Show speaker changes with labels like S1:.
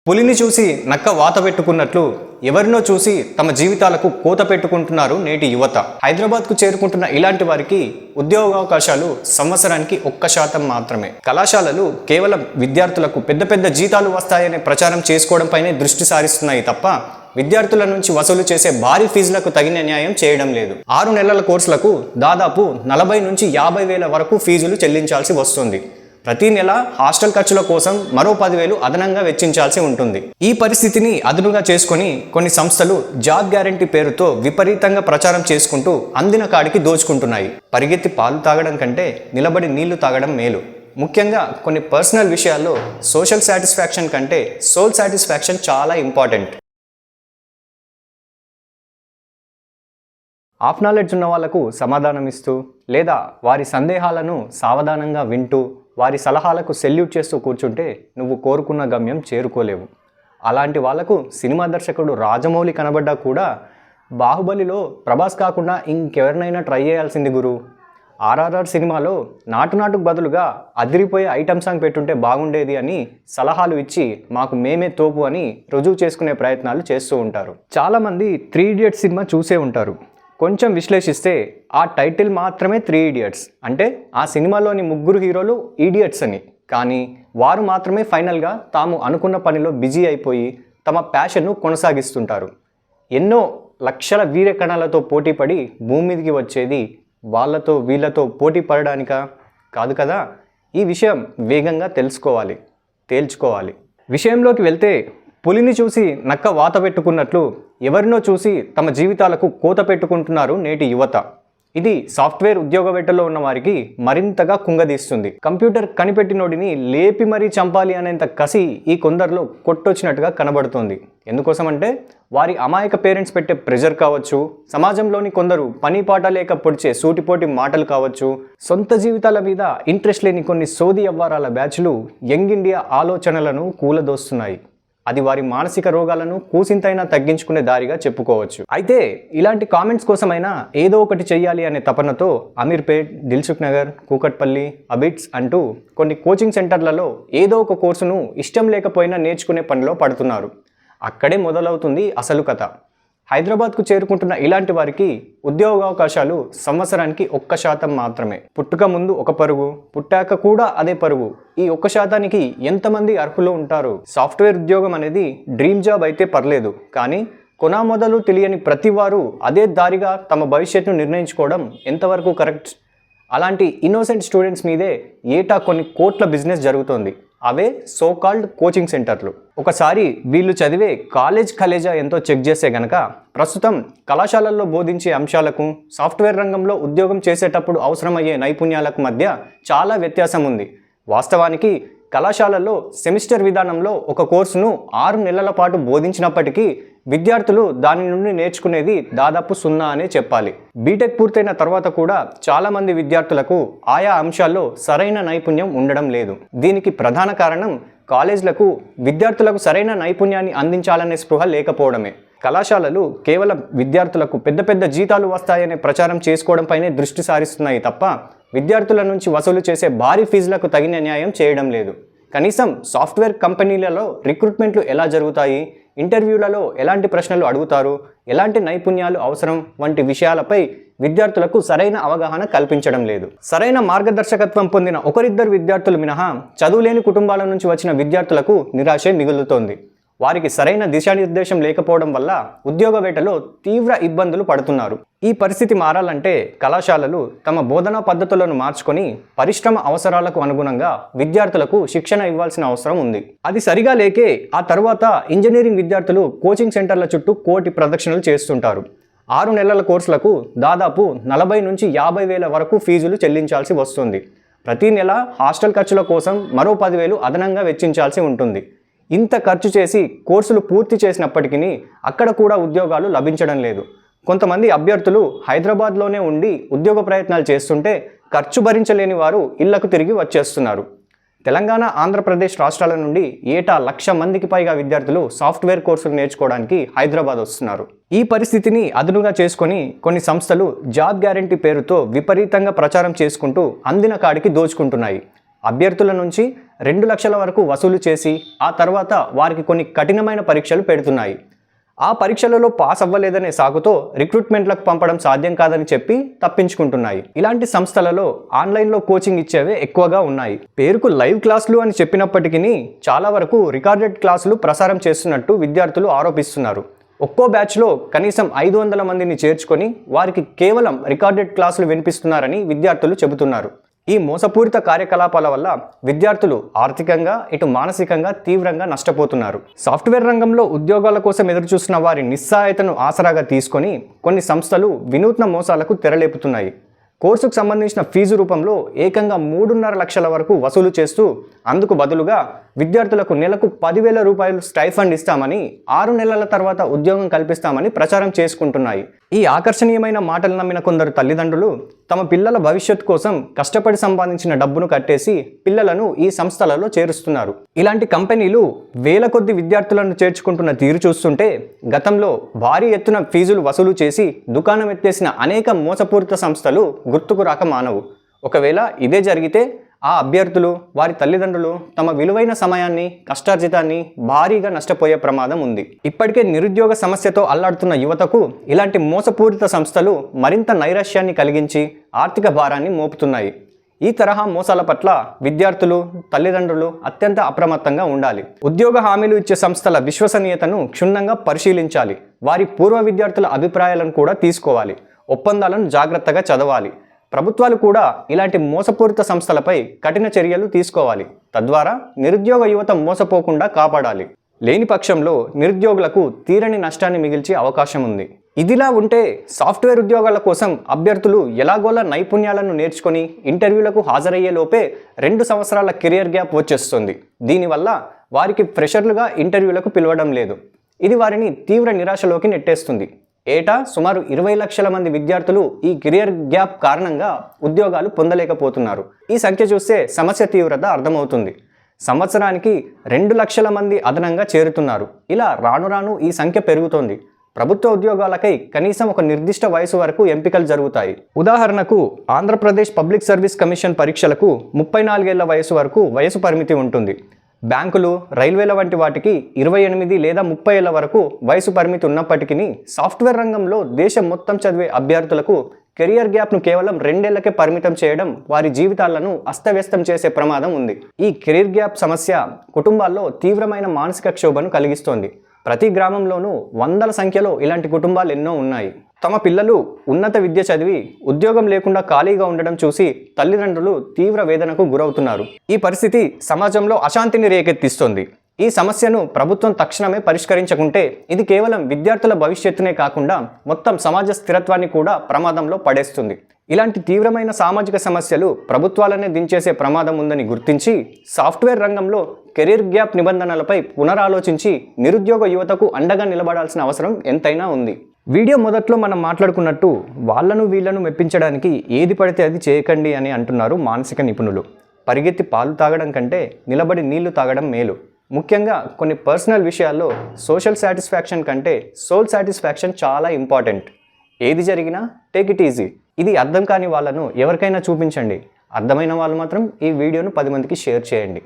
S1: పులిని చూసి నక్క వాత పెట్టుకున్నట్లు ఎవరినో చూసి తమ జీవితాలకు కోత పెట్టుకుంటున్నారు నేటి యువత. హైదరాబాద్కు చేరుకుంటున్న ఇలాంటి వారికి ఉద్యోగావకాశాలు సంవత్సరానికి 1% మాత్రమే. కళాశాలలు కేవలం విద్యార్థులకు పెద్ద పెద్ద జీతాలు వస్తాయనే ప్రచారం చేసుకోవడంపైనే దృష్టి సారిస్తున్నాయి తప్ప విద్యార్థుల నుంచి వసూలు చేసే భారీ ఫీజులకు తగిన న్యాయం చేయడం లేదు. 6 నెలల కోర్సులకు దాదాపు 40 నుంచి 50 వేల వరకు ఫీజులు చెల్లించాల్సి వస్తుంది. ప్రతి నెల హాస్టల్ ఖర్చుల కోసం మరో 10,000 అదనంగా వెచ్చించాల్సి ఉంటుంది. ఈ పరిస్థితిని అదునుగా చేసుకొని కొన్ని సంస్థలు జాబ్ గ్యారంటీ పేరుతో విపరీతంగా ప్రచారం చేసుకుంటూ అందిన కాడికి దోచుకుంటున్నాయి. పరిగెత్తి పాలు తాగడం కంటే నిలబడి నీళ్లు తాగడం మేలు. ముఖ్యంగా కొన్ని పర్సనల్ విషయాల్లో సోషల్ సాటిస్ఫాక్షన్ కంటే సోల్ సాటిస్ఫాక్షన్ చాలా ఇంపార్టెంట్. హాఫ్ నాలెడ్జ్ ఉన్న వాళ్లకు సమాధానం ఇస్తూ లేదా వారి సందేహాలను సావధానంగా వింటూ వారి సలహాలకు సెల్యూట్ చేస్తూ కూర్చుంటే నువ్వు కోరుకున్న గమ్యం చేరుకోలేవు. అలాంటి వాళ్లకు సినిమా దర్శకుడు రాజమౌళి కనబడ్డా కూడా బాహుబలిలో ప్రభాస్ కాకుండా ఇంకెవరినైనా ట్రై చేయాల్సింది గురు. ఆర్ఆర్ఆర్ సినిమాలో నాటుకు బదులుగా అదిరిపోయే ఐటమ్ సాంగ్ పెట్టుంటే బాగుండేది అని సలహాలు ఇచ్చి మాకు మేమే తోపు అని రుజువు చేసుకునే ప్రయత్నాలు చేస్తూ ఉంటారు. చాలామంది 3 Idiots సినిమా చూసే ఉంటారు. కొంచెం విశ్లేషిస్తే ఆ టైటిల్ మాత్రమే 3 Idiots అంటే ఆ సినిమాలోని ముగ్గురు హీరోలు ఈడియట్స్ అని. కానీ వారు మాత్రమే ఫైనల్గా తాము అనుకున్న పనిలో బిజీ అయిపోయి తమ ప్యాషన్ను కొనసాగిస్తుంటారు. ఎన్నో లక్షల వీరకణాలతో పోటీపడి భూమి మీదకి వచ్చేది వాళ్ళతో వీళ్ళతో పోటీ పడడానికా కాదు కదా. ఈ విషయం వేగంగా తేల్చుకోవాలి. విషయంలోకి వెళ్తే పులిని చూసి నక్క వాత పెట్టుకున్నట్లు ఎవరినో చూసి తమ జీవితాలకు కోత పెట్టుకుంటున్నారు నేటి యువత. ఇది సాఫ్ట్వేర్ ఉద్యోగవేటలో ఉన్న వారికి మరింతగా కుంగదీస్తుంది. కంప్యూటర్ కనిపెట్టినోడిని లేపి మరీ చంపాలి అనేంత కసి ఈ కొందరిలో కొట్టొచ్చినట్టుగా కనబడుతోంది. ఎందుకోసమంటే వారి అమాయక పేరెంట్స్ పెట్టే ప్రెషర్ కావచ్చు, సమాజంలోని కొందరు పని పాట లేక పొడిచే సూటిపోటి మాటలు కావచ్చు, సొంత జీవితాల మీద ఇంట్రెస్ట్ లేని కొన్ని సోది అవ్వారాల బ్యాచ్లు యంగ్ ఇండియా ఆలోచనలను కూలదోస్తున్నాయి. అది వారి మానసిక రోగాలను కూసింతైనా తగ్గించుకునే దారిగా చెప్పుకోవచ్చు. అయితే ఇలాంటి కామెంట్స్ కోసమైనా ఏదో ఒకటి చెయ్యాలి అనే తపనతో అమీర్పేట్, దిల్సుఖ్ నగర్, కూకట్పల్లి, అబిట్స్ అంటూ కొన్ని కోచింగ్ సెంటర్లలో ఏదో ఒక కోర్సును ఇష్టం లేకపోయినా నేర్చుకునే పనిలో పడుతున్నారు. అక్కడే మొదలవుతుంది అసలు కథ. హైదరాబాద్కు చేరుకుంటున్న ఇలాంటి వారికి ఉద్యోగావకాశాలు సంవత్సరానికి 1% మాత్రమే. పుట్టుక ముందు ఒక పరుగు, పుట్టాక కూడా అదే పరుగు. ఈ 1%కి ఎంతమంది అర్హులు ఉంటారు? సాఫ్ట్వేర్ ఉద్యోగం అనేది డ్రీమ్ జాబ్ అయితే పర్లేదు, కానీ కొనా మొదలు తెలియని ప్రతి వారు అదే దారిగా తమ భవిష్యత్తును నిర్ణయించుకోవడం ఎంతవరకు కరెక్ట్? అలాంటి ఇన్నోసెంట్ స్టూడెంట్స్ మీదే ఏటా కొన్ని కోట్ల బిజినెస్ జరుగుతోంది. అవే సోకాల్డ్ కోచింగ్ సెంటర్లు. ఒకసారి వీళ్ళు చదివే కాలేజా ఎంతో చెక్ చేస్తే గనక ప్రస్తుతం కళాశాలల్లో బోధించే అంశాలకు సాఫ్ట్వేర్ రంగంలో ఉద్యోగం చేసేటప్పుడు అవసరమయ్యే నైపుణ్యాలకు మధ్య చాలా వ్యత్యాసం ఉంది. వాస్తవానికి కళాశాలల్లో సెమిస్టర్ విధానంలో ఒక కోర్సును 6 నెలల పాటు బోధించినప్పటికీ విద్యార్థులు దాని నుండి నేర్చుకునేది దాదాపు 0 అనే చెప్పాలి. బీటెక్ పూర్తయిన తర్వాత కూడా చాలామంది విద్యార్థులకు ఆయా అంశాల్లో సరైన నైపుణ్యం ఉండడం లేదు. దీనికి ప్రధాన కారణం కాలేజీలకు విద్యార్థులకు సరైన నైపుణ్యాన్ని అందించాలనే స్పృహ లేకపోవడమే. కళాశాలలు కేవలం విద్యార్థులకు పెద్ద పెద్ద జీతాలు వస్తాయనే ప్రచారం చేసుకోవడంపైనే దృష్టి సారిస్తున్నాయి తప్ప విద్యార్థుల నుంచి వసూలు చేసే భారీ ఫీజులకు తగిన న్యాయం చేయడం లేదు. కనీసం సాఫ్ట్వేర్ కంపెనీలలో రిక్రూట్మెంట్లు ఎలా జరుగుతాయి, ఇంటర్వ్యూలలో ఎలాంటి ప్రశ్నలు అడుగుతారు, ఎలాంటి నైపుణ్యాలు అవసరం వంటి విషయాలపై విద్యార్థులకు సరైన అవగాహన కల్పించడం లేదు. సరైన మార్గదర్శకత్వం పొందిన ఒకరిద్దరు విద్యార్థులు మినహా చదువులేని కుటుంబాల నుంచి వచ్చిన విద్యార్థులకు నిరాశే మిగులుతోంది. వారికి సరైన దిశానిర్దేశం లేకపోవడం వల్ల ఉద్యోగ వేటలో తీవ్ర ఇబ్బందులు పడుతున్నారు. ఈ పరిస్థితి మారాలంటే కళాశాలలు తమ బోధనా పద్ధతులను మార్చుకొని పరిశ్రమ అవసరాలకు అనుగుణంగా విద్యార్థులకు శిక్షణ ఇవ్వాల్సిన అవసరం ఉంది. అది సరిగా లేకే ఆ తర్వాత ఇంజనీరింగ్ విద్యార్థులు కోచింగ్ సెంటర్ల చుట్టూ కోటి ప్రదక్షిణలు చేస్తుంటారు. 6 నెలల కోర్సులకు దాదాపు 40 నుంచి 50 వేల వరకు ఫీజులు చెల్లించాల్సి వస్తుంది. ప్రతి నెల హాస్టల్ ఖర్చుల కోసం మరో 10,000 అదనంగా వెచ్చించాల్సి ఉంటుంది. ఇంత ఖర్చు చేసి కోర్సులు పూర్తి చేసినప్పటికీ అక్కడ కూడా ఉద్యోగాలు లభించడం లేదు. కొంతమంది అభ్యర్థులు హైదరాబాద్లోనే ఉండి ఉద్యోగ ప్రయత్నాలు చేస్తుంటే ఖర్చు భరించలేని వారు ఇళ్లకు తిరిగి వచ్చేస్తున్నారు. తెలంగాణ, ఆంధ్రప్రదేశ్ రాష్ట్రాల నుండి ఏటా 1,00,000 మందికి పైగా విద్యార్థులు సాఫ్ట్వేర్ కోర్సులు నేర్చుకోవడానికి హైదరాబాద్ వస్తున్నారు. ఈ పరిస్థితిని అదునుగా చేసుకొని కొన్ని సంస్థలు జాబ్ గ్యారంటీ పేరుతో విపరీతంగా ప్రచారం చేసుకుంటూ అందిన కాడికి దోచుకుంటున్నాయి. అభ్యర్థుల నుంచి 2 లక్షల వరకు వసూలు చేసి ఆ తర్వాత వారికి కొన్ని కఠినమైన పరీక్షలు పెడుతున్నాయి. ఆ పరీక్షలలో పాస్ అవ్వలేదనే సాకుతో రిక్రూట్మెంట్లకు పంపడం సాధ్యం కాదని చెప్పి తప్పించుకుంటున్నాయి. ఇలాంటి సంస్థలలో ఆన్లైన్లో కోచింగ్ ఇచ్చేవే ఎక్కువగా ఉన్నాయి. పేరుకు లైవ్ క్లాసులు అని చెప్పినప్పటికీ చాలా వరకు రికార్డెడ్ క్లాసులు ప్రసారం చేస్తున్నట్టు విద్యార్థులు ఆరోపిస్తున్నారు. ఒక్కో బ్యాచ్లో కనీసం 500 మందిని చేర్చుకొని వారికి కేవలం రికార్డెడ్ క్లాసులు వినిపిస్తున్నారని విద్యార్థులు చెబుతున్నారు. ఈ మోసపూరిత కార్యకలాపాల వల్ల విద్యార్థులు ఆర్థికంగా ఇటు మానసికంగా తీవ్రంగా నష్టపోతున్నారు. సాఫ్ట్వేర్ రంగంలో ఉద్యోగాల కోసం ఎదురుచూస్తున్న వారి నిస్సహాయతను ఆసరాగా తీసుకొని కొన్ని సంస్థలు వినూత్న మోసాలకు తెరలేపుతున్నాయి. కోర్సుకు సంబంధించిన ఫీజు రూపంలో ఏకంగా 3.5 లక్షల వరకు వసూలు చేస్తూ అందుకు బదులుగా విద్యార్థులకు నెలకు 10,000 రూపాయలు స్టైఫండ్ ఇస్తామని 6 నెలల తర్వాత ఉద్యోగం కల్పిస్తామని ప్రచారం చేసుకుంటున్నాయి. ఈ ఆకర్షణీయమైన మాటలు నమ్మిన కొందరు తల్లిదండ్రులు తమ పిల్లల భవిష్యత్తు కోసం కష్టపడి సంపాదించిన డబ్బును కట్టేసి పిల్లలను ఈ సంస్థలలో చేరుస్తున్నారు. ఇలాంటి కంపెనీలు వేల కొద్ది విద్యార్థులను చేర్చుకుంటున్న తీరు చూస్తుంటే గతంలో భారీ ఎత్తున ఫీజులు వసూలు చేసి దుకాణం ఎత్తేసిన అనేక మోసపూరిత సంస్థలు గుర్తుకు రాక మానవు. ఒకవేళ ఇదే జరిగితే ఆ అభ్యర్థులు వారి తల్లిదండ్రులు తమ విలువైన సమయాన్ని కష్టార్జితాన్ని భారీగా నష్టపోయే ప్రమాదం ఉంది. ఇప్పటికే నిరుద్యోగ సమస్యతో అల్లాడుతున్న యువతకు ఇలాంటి మోసపూరిత సంస్థలు మరింత నైరాశ్యాన్ని కలిగించి ఆర్థిక భారాన్ని మోపుతున్నాయి. ఈ తరహా మోసాల పట్ల విద్యార్థులు తల్లిదండ్రులు అత్యంత అప్రమత్తంగా ఉండాలి. ఉద్యోగ హామీలు ఇచ్చే సంస్థల విశ్వసనీయతను క్షుణ్ణంగా పరిశీలించాలి. వారి పూర్వ విద్యార్థుల అభిప్రాయాలను కూడా తీసుకోవాలి. ఒప్పందాలను జాగ్రత్తగా చదవాలి. ప్రభుత్వాలు కూడా ఇలాంటి మోసపూరిత సంస్థలపై కఠిన చర్యలు తీసుకోవాలి. తద్వారా నిరుద్యోగ యువత మోసపోకుండా కాపాడాలి. లేని పక్షంలో నిరుద్యోగులకు తీరని నష్టాన్ని మిగిల్చే అవకాశం ఉంది. ఇదిలా ఉంటే సాఫ్ట్వేర్ ఉద్యోగాల కోసం అభ్యర్థులు ఎలాగోలా నైపుణ్యాలను నేర్చుకొని ఇంటర్వ్యూలకు హాజరయ్యే లోపే 2 సంవత్సరాల కెరియర్ గ్యాప్ వచ్చేస్తుంది. దీనివల్ల వారికి ఫ్రెషర్లుగా ఇంటర్వ్యూలకు పిలవడం లేదు. ఇది వారిని తీవ్ర నిరాశలోకి నెట్టేస్తుంది. ఏటా సుమారు 20 లక్షల మంది విద్యార్థులు ఈ కెరియర్ గ్యాప్ కారణంగా ఉద్యోగాలు పొందలేకపోతున్నారు. ఈ సంఖ్య చూస్తే సమస్య తీవ్రత అర్థమవుతుంది. సంవత్సరానికి 2 లక్షల మంది అదనంగా చేరుతున్నారు. ఇలా రాను రాను ఈ సంఖ్య పెరుగుతోంది. ప్రభుత్వ ఉద్యోగాలకై కనీసం ఒక నిర్దిష్ట వయసు వరకు ఎంపికలు జరుగుతాయి. ఉదాహరణకు ఆంధ్రప్రదేశ్ పబ్లిక్ సర్వీస్ కమిషన్ పరీక్షలకు 34 ఏళ్ల వయసు వరకు వయసు పరిమితి ఉంటుంది. బ్యాంకులు రైల్వేల వంటి వాటికి 28 లేదా 30 ఏళ్ల వరకు వయసు పరిమితి ఉన్నప్పటికీ సాఫ్ట్వేర్ రంగంలో దేశం మొత్తం చదివే అభ్యర్థులకు కెరియర్ గ్యాప్ను కేవలం 2 ఏళ్లకే పరిమితం చేయడం వారి జీవితాలను అస్తవ్యస్తం చేసే ప్రమాదం ఉంది. ఈ కెరియర్ గ్యాప్ సమస్య కుటుంబాల్లో తీవ్రమైన మానసిక క్షోభను కలిగిస్తోంది. ప్రతి గ్రామంలోనూ వందల సంఖ్యలో ఇలాంటి కుటుంబాలు ఎన్నో ఉన్నాయి. తమ పిల్లలు ఉన్నత విద్య చదివి ఉద్యోగం లేకుండా ఖాళీగా ఉండడం చూసి తల్లిదండ్రులు తీవ్ర వేదనకు గురవుతున్నారు. ఈ పరిస్థితి సమాజంలో అశాంతిని రేకెత్తిస్తోంది. ఈ సమస్యను ప్రభుత్వం తక్షణమే పరిష్కరించకుంటే ఇది కేవలం విద్యార్థుల భవిష్యత్తునే కాకుండా మొత్తం సమాజ స్థిరత్వాన్ని కూడా ప్రమాదంలో పడేస్తుంది. ఇలాంటి తీవ్రమైన సామాజిక సమస్యలు ప్రభుత్వాలనే దించేసే ప్రమాదం ఉందని గుర్తించి సాఫ్ట్వేర్ రంగంలో కెరీర్ గ్యాప్ నిబంధనలపై పునరాలోచించి నిరుద్యోగ యువతకు అండగా నిలబడాల్సిన అవసరం ఎంతైనా ఉంది. వీడియో మొదట్లో మనం మాట్లాడుకున్నట్టు వాళ్ళను వీళ్ళను మెప్పించడానికి ఏది పడితే అది చేయకండి అని అంటున్నారు మానసిక నిపుణులు. పరిగెత్తి పాలు తాగడం కంటే నిలబడి నీళ్లు తాగడం మేలు. ముఖ్యంగా కొన్ని పర్సనల్ విషయాల్లో సోషల్ సాటిస్ఫాక్షన్ కంటే సోల్ సాటిస్ఫాక్షన్ చాలా ఇంపార్టెంట్. ఏది జరిగినా టేక్ ఇట్ ఈజీ. ఇది అర్థం కాని వాళ్ళను ఎవరికైనా చూపించండి. అర్థమైన వాళ్ళు మాత్రం ఈ వీడియోను 10 మందికి షేర్ చేయండి.